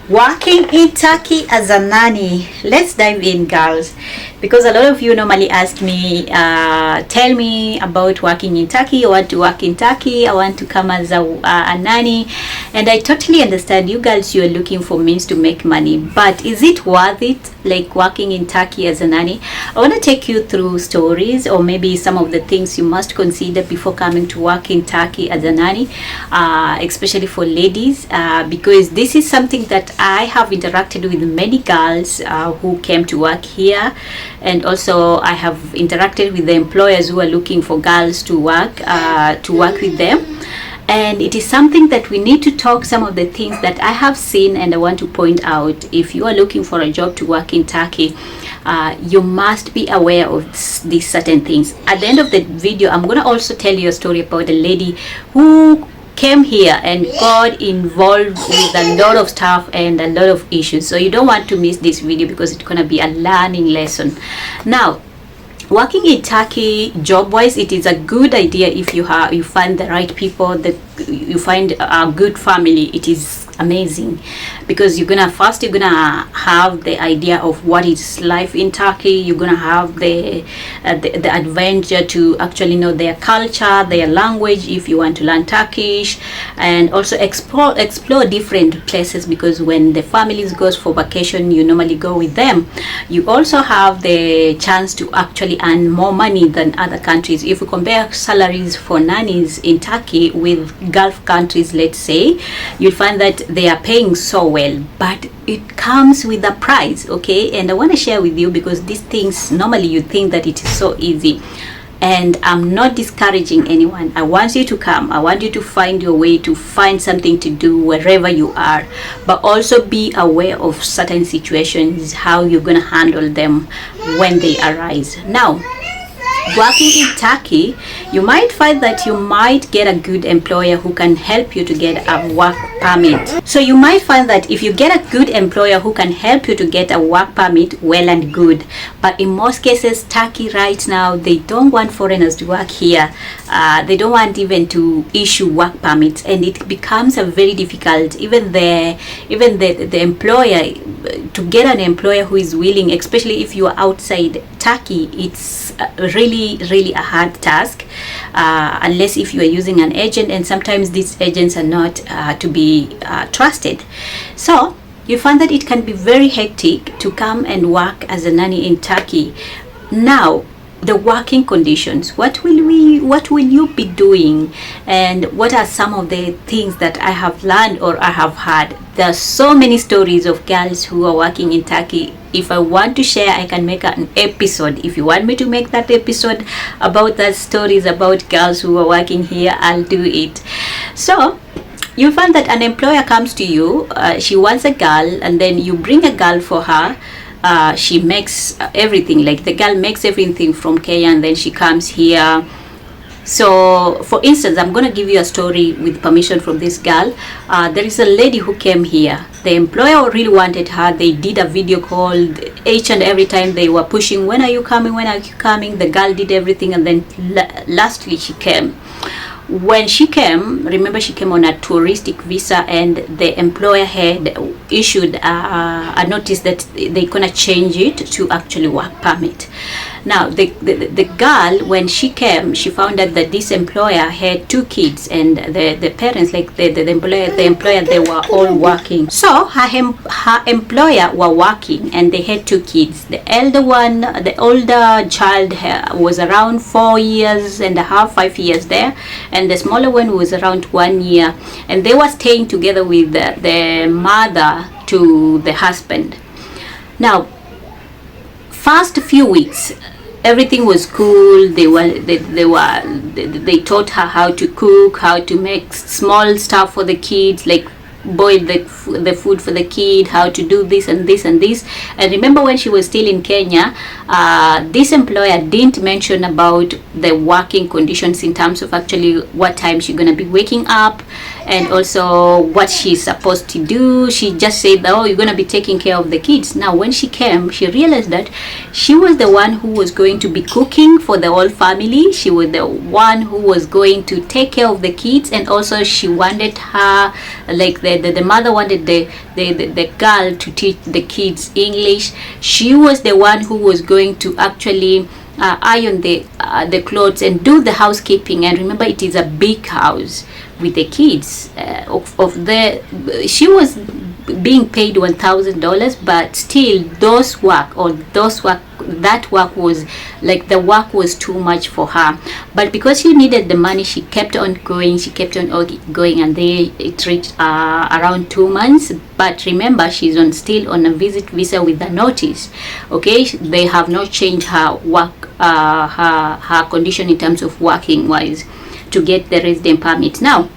Working in Turkey as a nanny. Let's dive in, girls, because a lot of you normally ask me, tell me about working in Turkey. I want to work in Turkey. I want to come as a nanny. And I totally understand you girls, you are looking for means to make money, but is it worth it, like working in Turkey as a nanny? I want to take you through stories, or maybe some of the things you must consider before coming to work in Turkey as a nanny, especially for ladies, because this is something that I have interacted with many girls who came to work here, and also I have interacted with the employers who are looking for girls to work with them. And it is something that we need to talk some of the things that I have seen, and I want to point out. If you are looking for a job to work in Turkey, you must be aware of these certain things. At the end of the video, I'm going to also tell you a story about a lady who came here and got involved with a lot of stuff and a lot of issues. So you don't want to miss this video, because it's going to be a learning lesson. Now, working in Turkey job wise, it is a good idea if you find the right people, that you find a good family. It is amazing, because you're gonna have the idea of what is life in Turkey. You're gonna have the adventure to actually know their culture, their language, if you want to learn Turkish, and also explore different places, because when the families goes for vacation, you normally go with them. You also have the chance to actually earn more money than other countries. If you compare salaries for nannies in Turkey with Gulf countries, let's say, you'll find that they are paying so well, but it comes with a price. Okay, and I want to share with you, because these things normally you think that it is so easy, and I'm not discouraging anyone. I want you to come. I want you to find your way to find something to do wherever you are, but also be aware of certain situations, how you're going to handle them when they arise. Now, working in Turkey, you might find that you might get a good employer who can help you to get a work permit. So you might find that if you get a good employer who can help you to get a work permit, well and good. But in most cases, Turkey right now, they don't want foreigners to work here. They don't want even to issue work permits, and it becomes a very difficult. Even the employer, to get an employer who is willing, especially if you are outside Turkey, it's really a hard task, unless if you are using an agent, and sometimes these agents are not to be trusted. So you find that it can be very hectic to come and work as a nanny in Turkey. Now, the working conditions, what will you be doing, and what are some of the things that I have learned or I have heard? There are so many stories of girls who are working in Turkey. If I want to share, I can make an episode. If you want me to make that episode about the stories about girls who are working here, I'll do it. So you find that an employer comes to you, she wants a girl, and then you bring a girl for her. She makes everything, like the girl makes everything from Kenya, and then she comes here. So for instance, I'm going to give you a story with permission from this girl. There is a lady who came here. The employer really wanted her. They did a video call each and every time. They were pushing, when are you coming, when are you coming? The girl did everything, and then lastly she came. When she came, remember, she came on a touristic visa, and the employer had issued a notice that they're gonna change it to actually work permit. Now, the girl, when she came, she found out that this employer had 2 kids, and the parents, like the employer, they were all working. So her employer were working, and they had 2 kids. The older child was around 4 years and a half, 5 years there, and the smaller one was around 1 year, and they were staying together with the mother to the husband. Now, first few weeks, everything was cool. They taught her how to cook, how to make small stuff for the kids, like boil the food for the kid, how to do this and this and this. And remember, when she was still in Kenya, this employer didn't mention about the working conditions in terms of actually what time she's gonna be waking up, and also what she's supposed to do. She just said, oh, you're going to be taking care of the kids. Now when she came, she realized that she was the one who was going to be cooking for the whole family. She was the one who was going to take care of the kids, and also she wanted her, like the mother wanted the girl to teach the kids English. She was the one who was going to actually iron the clothes and do the housekeeping. And remember, it is a big house with the kids. She was being paid $1,000, but still that work was like, the work was too much for her. But because she needed the money, she kept on going, and it reached around 2 months. But remember, she's still on a visit visa with the notice. Okay, they have not changed her work, her condition in terms of working wise to get the resident permit. Now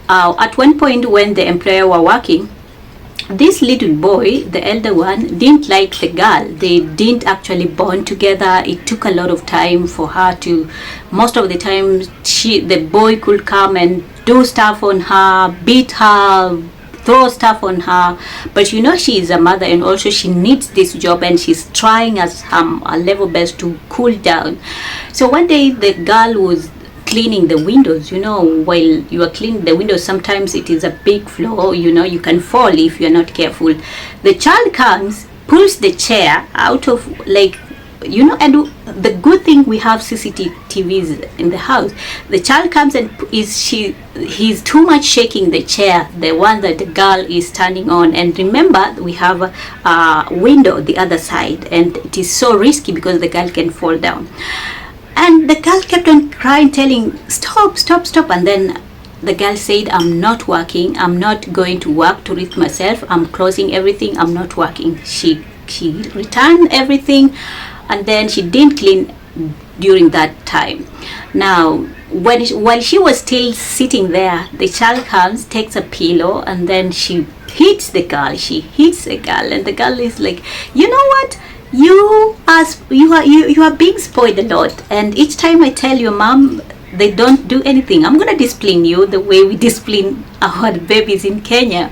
at one point when the employer were working, this little boy, the elder one, didn't like the girl. They didn't actually bond together. It took a lot of time for her to, most of the time the boy could come and do stuff on her, beat her, throw stuff on her. But you know, she is a mother, and also she needs this job, and she's trying as her level best to cool down. So one day the girl was cleaning the windows. You know, while you are cleaning the windows, sometimes it is a big floor, you know, you can fall if you're not careful. The child comes, pulls the chair out of, like, you know, and the good thing, we have CCTVs in the house. The child comes and he's too much shaking the chair, the one that the girl is standing on. And remember, we have a window the other side, and it is so risky because the girl can fall down. And the girl kept on crying, telling, stop. And then the girl said, I'm not working. I'm not going to work to reach myself. I'm closing everything. I'm not working. She returned everything, and then she didn't clean during that time. Now, while she was still sitting there, the child comes, takes a pillow, and then she hits the girl. And the girl is like, you know what? You are being spoiled a lot, and each time I tell your mom they don't do anything, I'm gonna discipline you the way we discipline our babies in Kenya.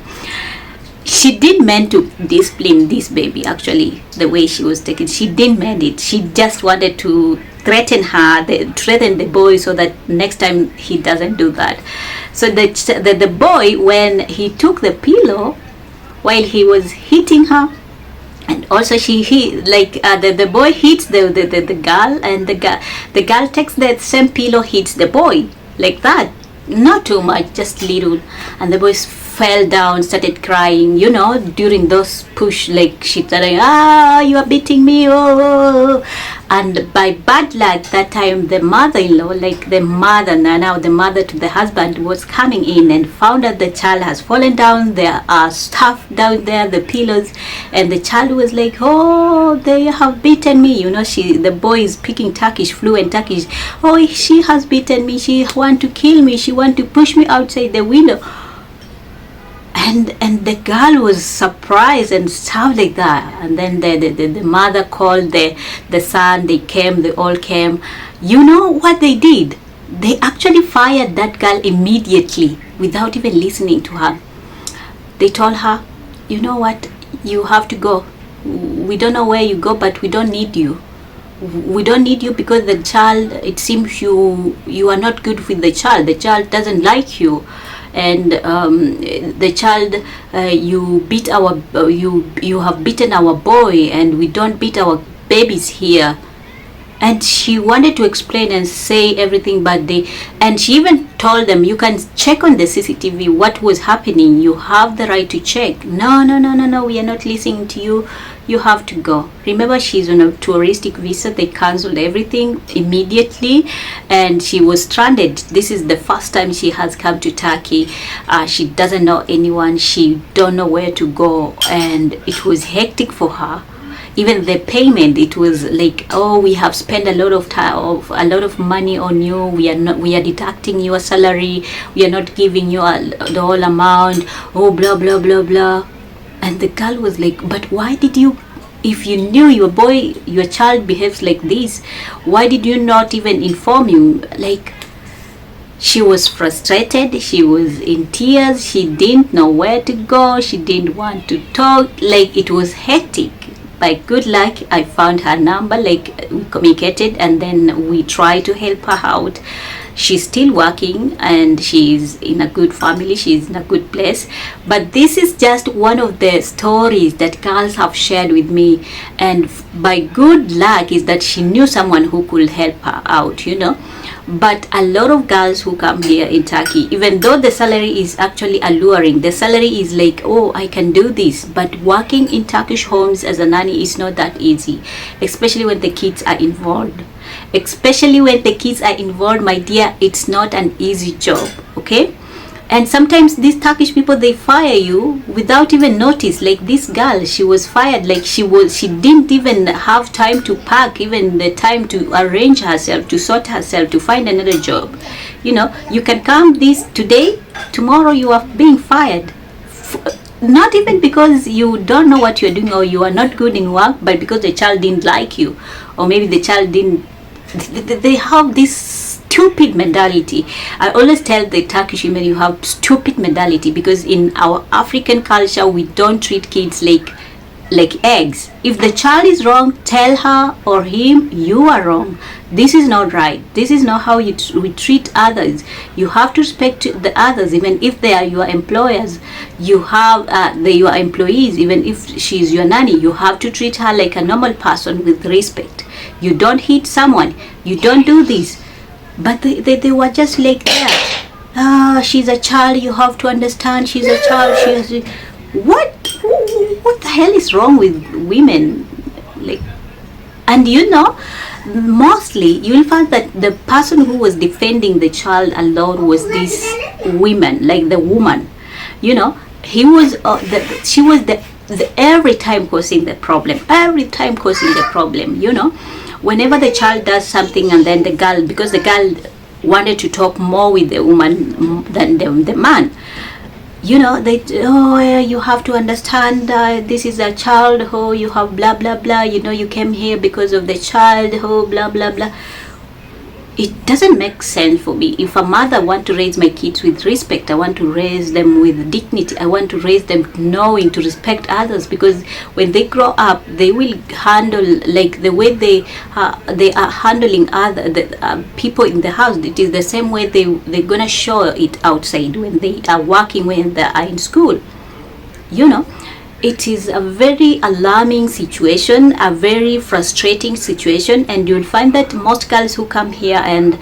She did meant to discipline this baby, actually, the way she was taken. She didn't mean it. She just wanted to threaten the boy, so that next time he doesn't do that. So the boy, when he took the pillow, while he was hitting her, and also the boy hits the girl, and the girl takes the same pillow, hits the boy like that, not too much, just little, and the boy fell down, started crying, you know, during those push, like she started, you are beating me, oh. And by bad luck, that time the mother-in-law, like the mother, now the mother to the husband, was coming in and found that the child has fallen down. There are stuff down there, the pillows, and the child was like, oh, they have beaten me, you know. The boy is speaking Turkish, fluent Turkish. Oh, she has beaten me, she want to kill me, she want to push me outside the window. And the girl was surprised and stuff like that. And then the mother called the son. They all came. You know what they did? They actually fired that girl immediately without even listening to her. They told her, you know what, you have to go. We don't know where you go, but we don't need you. We don't need you because the child, it seems you are not good with the child. The child doesn't like you. And the child, you have beaten our boy, and we don't beat our babies here. And she wanted to explain and say everything, and she even told them, you can check on the CCTV what was happening. You have the right to check. No, we are not listening to you. You have to go. Remember, she's on a touristic visa. They cancelled everything immediately, and she was stranded. This is the first time she has come to Turkey. She doesn't know anyone. She don't know where to go, and it was hectic for her. Even the payment, it was like, oh, we have spent a lot of time, a lot of money on you. We are deducting your salary. We are not giving you the whole amount. Oh, blah blah blah blah. And the girl was like, but why did you, if you knew your child behaves like this, why did you not even inform him? Like, She was frustrated, she was in tears, she didn't know where to go, she didn't want to talk, like it was hectic. By good luck, I found her number, like we communicated, and then we tried to help her out. She's still working and she's in a good family, she's in a good place. But this is just one of the stories that girls have shared with me, and by good luck is that she knew someone who could help her out, you know. But a lot of girls who come here in Turkey, even though the salary is actually alluring, the salary is like, oh, I can do this, but working in Turkish homes as a nanny is not that easy, especially when the kids are involved. Especially when the kids are involved, my dear, it's not an easy job, okay? And sometimes these Turkish people, they fire you without even notice. Like this girl, she was fired, like she didn't even have time to pack, even the time to arrange herself, to sort herself, to find another job. You know, you can come this today, tomorrow you are being fired. Not even because you don't know what you're doing or you are not good in work, but because the child didn't like you, or maybe the child didn't. They have this stupid mentality. I always tell the Turkish women, you have stupid mentality, because in our African culture we don't treat kids like eggs. If the child is wrong, tell her or him, you are wrong, this is not right, this is not how we treat others. You have to respect the others, even if they are your employers. You have your employees, even if she's your nanny, you have to treat her like a normal person with respect. You don't hit someone, you don't do this. But they were just like that. She's a child, you have to understand, she's a child. What the hell is wrong with women? Like, and you know, mostly you will find that the person who was defending the child alone was this woman, like the woman, you know. She was the every time causing the problem, you know. Whenever the child does something, and then the girl, because the girl wanted to talk more with the woman than the man, you know, you have to understand, this is a child, oh, you have blah blah blah, you know, you came here because of the child, oh, blah blah blah. It doesn't make sense for me. If a mother want to raise my kids with respect, I want to raise them with dignity. I want to raise them knowing to respect others, because when they grow up, they will handle like the way they are handling other people in the house. It is the same way they're gonna show it outside when they are working, when they are in school. You know, it is a very alarming situation, a very frustrating situation, and you'll find that most girls who come here and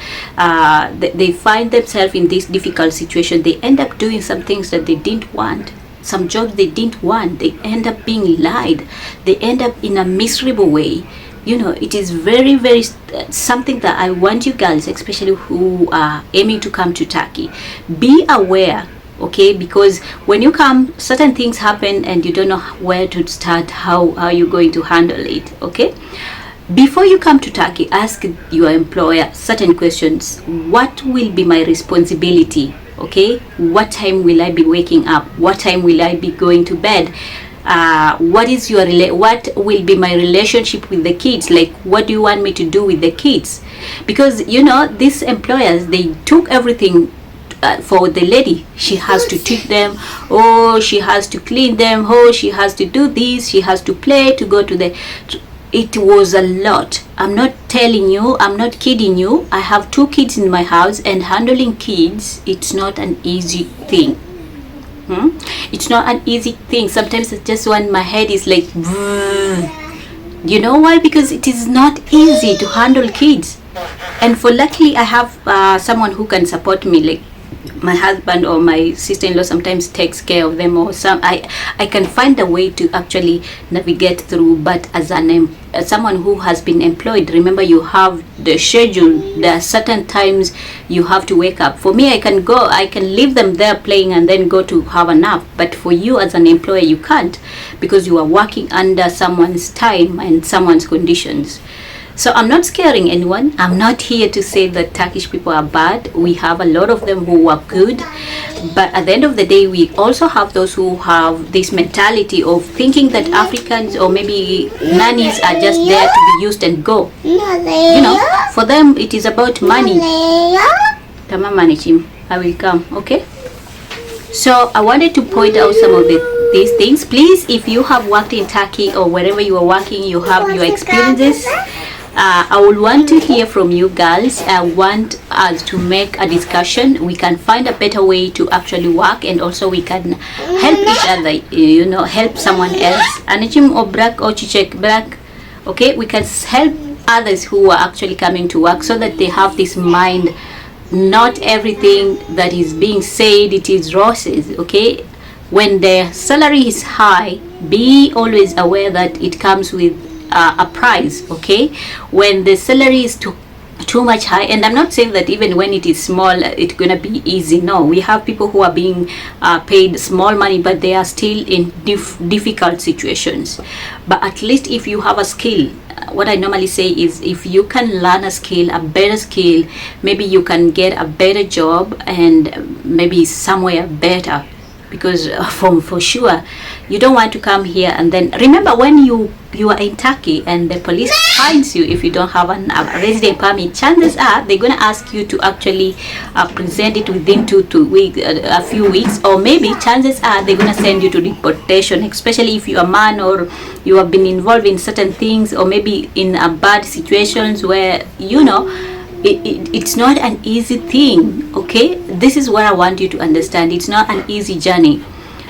they find themselves in this difficult situation, they end up doing some things that they didn't want, some jobs they didn't want. They end up being lied, they end up in a miserable way. You know, it is very, very something that I want you girls, especially who are aiming to come to Turkey, be aware. Okay, because when you come, certain things happen and you don't know where to start, how you're going to handle it. Okay, before you come to Turkey, ask your employer certain questions. What will be my responsibility? Okay, what time will I be waking up? What time will I be going to bed? What will be my relationship with the kids? Like, what do you want me to do with the kids? Because you know, these employers, they took everything for the lady. She has to teach them, oh, she has to clean them, oh, she has to do this, she has to play, to go to the. It was a lot. I'm not telling you, I'm not kidding you. I have 2 kids in my house, and handling kids, it's not an easy thing. It's not an easy thing. Sometimes it's just when my head is like, you know why? Because it is not easy to handle kids. And for luckily, I have someone who can support me, like my husband or my sister-in-law sometimes takes care of them, or I can find a way to actually navigate through. But as someone who has been employed, remember, you have the schedule. There are certain times you have to wake up. For me, I can leave them there playing and then go to have a nap. But for you as an employer, you can't, because you are working under someone's time and someone's conditions. So I'm not scaring anyone. I'm not here to say that Turkish people are bad. We have a lot of them who are good. But at the end of the day, we also have those who have this mentality of thinking that Africans or maybe nannies are just there to be used and go. You know, for them it is about money. Come on, manage him. I will come. Okay. So I wanted to point out some of these things. Please, if you have worked in Turkey or wherever you are working, you have your experiences. I would want to hear from you girls. I want us to make a discussion. We can find a better way to actually work, and also we can help each other, you know, help someone else. Anachim or brak or chichek brak. Okay, we can help others who are actually coming to work, so that they have this mind. Not everything that is being said it is roses. Okay, when the salary is high, be always aware that it comes with a price. Okay, when the salary is too much high, and I'm not saying that even when it is small it's gonna be easy. No, we have people who are being paid small money, but they are still in difficult situations. But at least if you have a skill, what I normally say is, if you can learn a skill, a better skill, maybe you can get a better job and maybe somewhere better. Because for sure you don't want to come here and then remember, when you are in Turkey and the police finds you if you don't have a resident permit, chances are they're going to ask you to actually present it within a few weeks, or maybe chances are they're going to send you to deportation, especially if you're a man or you have been involved in certain things, or maybe in a bad situations where, you know, it's not an easy thing. Okay, this is what I want you to understand. It's not an easy journey.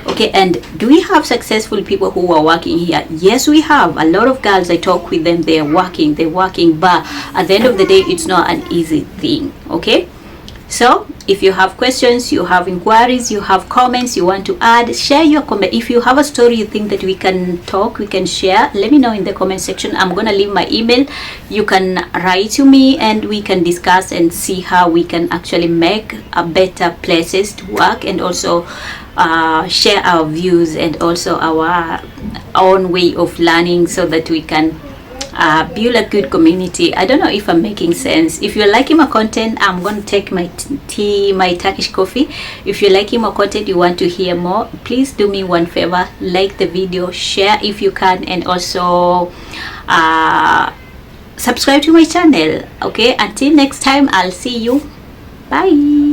Okay, and do we have successful people who are working here? Yes, we have a lot of girls. I talk with them, they're working, but at the end of the day, it's not an easy thing. Okay, so if you have questions, you have inquiries, you have comments you want to add, share your comment. If you have a story you think that we can talk, we can share, let me know in the comment section. I'm gonna leave my email. You can write to me and we can discuss and see how we can actually make a better places to work, and also share our views and also our own way of learning, so that we can build a good community. I don't know if I'm making sense. If you're liking my content, I'm going to take my tea, my Turkish coffee. If you're liking my content, you want to hear more, please do me one favor, like the video, share if you can, and also subscribe to my channel. Okay, until next time, I'll see you. Bye.